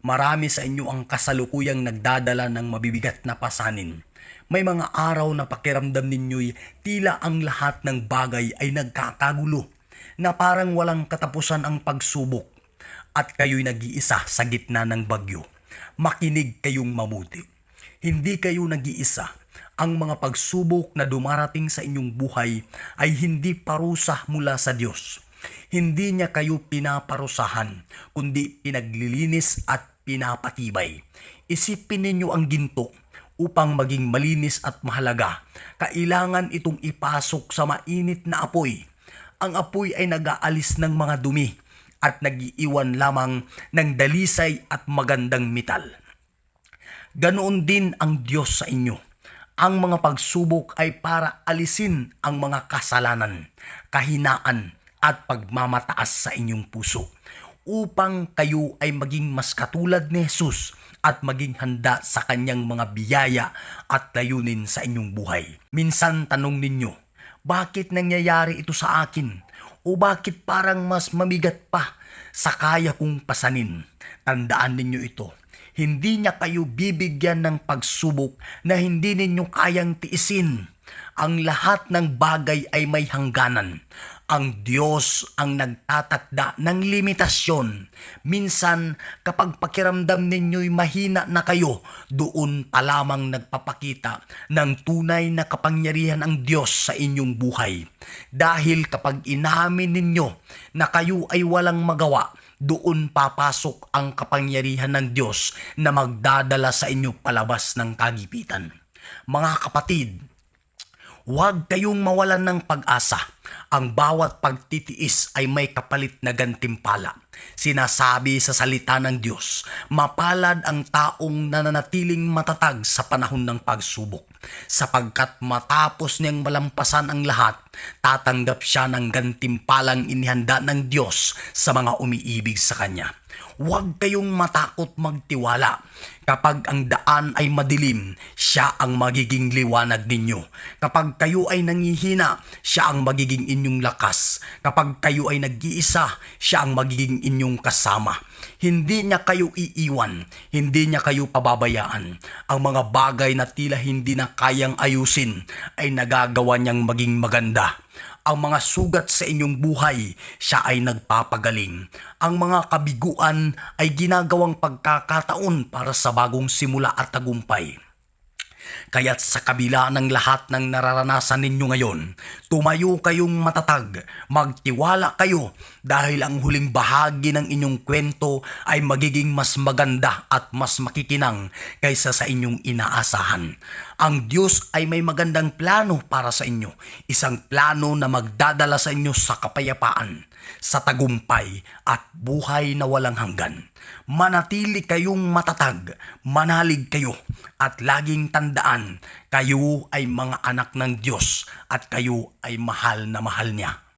Marami sa inyo ang kasalukuyang nagdadala ng mabibigat na pasanin. May mga araw na pakiramdam ninyo'y tila ang lahat ng bagay ay nagkakagulo, na parang walang katapusan ang pagsubok, at kayo'y nag-iisa sa gitna ng bagyo. Makinig kayong mabuti. Hindi kayo nag-iisa. Ang mga pagsubok na dumarating sa inyong buhay ay hindi parusa mula sa Diyos. Hindi niya kayo pinaparusahan, kundi pinaglilinis at pinapatibay. Isipin ninyo ang ginto. Upang maging malinis at mahalaga, kailangan itong ipasok sa mainit na apoy. Ang apoy ay nag-aalis ng mga dumi at nag-iiwan lamang ng dalisay at magandang metal. Ganoon din ang Diyos sa inyo. Ang mga pagsubok ay para alisin ang mga kasalanan, kahinaan at pagmamataas sa inyong puso, upang kayo ay maging mas katulad ni Jesus at maging handa sa kanyang mga biyaya at layunin sa inyong buhay. Minsan tanong ninyo, bakit nangyayari ito sa akin? O bakit parang mas mamigat pa sa kaya kong pasanin? Tandaan ninyo ito. Hindi niya kayo bibigyan ng pagsubok na hindi ninyo kayang tiisin. Ang lahat ng bagay ay may hangganan. Ang Diyos ang nagtatakda ng limitasyon. Minsan, kapag pakiramdam ninyo'y mahina na kayo, doon pa lamang nagpapakita ng tunay na kapangyarihan ang Diyos sa inyong buhay. Dahil kapag inamin ninyo na kayo ay walang magawa, doon papasok ang kapangyarihan ng Diyos na magdadala sa inyo palabas ng kagipitan. Mga kapatid, huwag kayong mawalan ng pag-asa. Ang bawat pagtitiis ay may kapalit na gantimpala. Sinasabi sa salita ng Diyos, mapalad ang taong nananatiling matatag sa panahon ng pagsubok, sapagkat matapos niyang malampasan ang lahat, tatanggap siya ng gantimpalang inihanda ng Diyos sa mga umiibig sa Kanya. Huwag kayong matakot magtiwala. Kapag ang daan ay madilim, siya ang magiging liwanag ninyo. Kapag kayo ay nangihina, siya ang magiging inyong lakas. Kapag kayo ay nag-iisa, siya ang magiging inyong kasama. Hindi niya kayo iiwan, hindi niya kayo pababayaan. Ang mga bagay na tila hindi na kayang ayusin ay nagagawa niyang maging maganda. Ang mga sugat sa inyong buhay, siya ay nagpapagaling. Ang mga kabiguan ay ginagawang pagkakataon para sa bagong simula at tagumpay. Kaya't sa kabila ng lahat ng nararanasan ninyo ngayon, tumayo kayong matatag, magtiwala kayo dahil ang huling bahagi ng inyong kwento ay magiging mas maganda at mas makikinang kaysa sa inyong inaasahan. Ang Diyos ay may magandang plano para sa inyo, isang plano na magdadala sa inyo sa kapayapaan, sa tagumpay at buhay na walang hanggan. Manatili kayong matatag, manalig kayo, at laging tandaan, kayo ay mga anak ng Diyos at kayo ay mahal na mahal niya.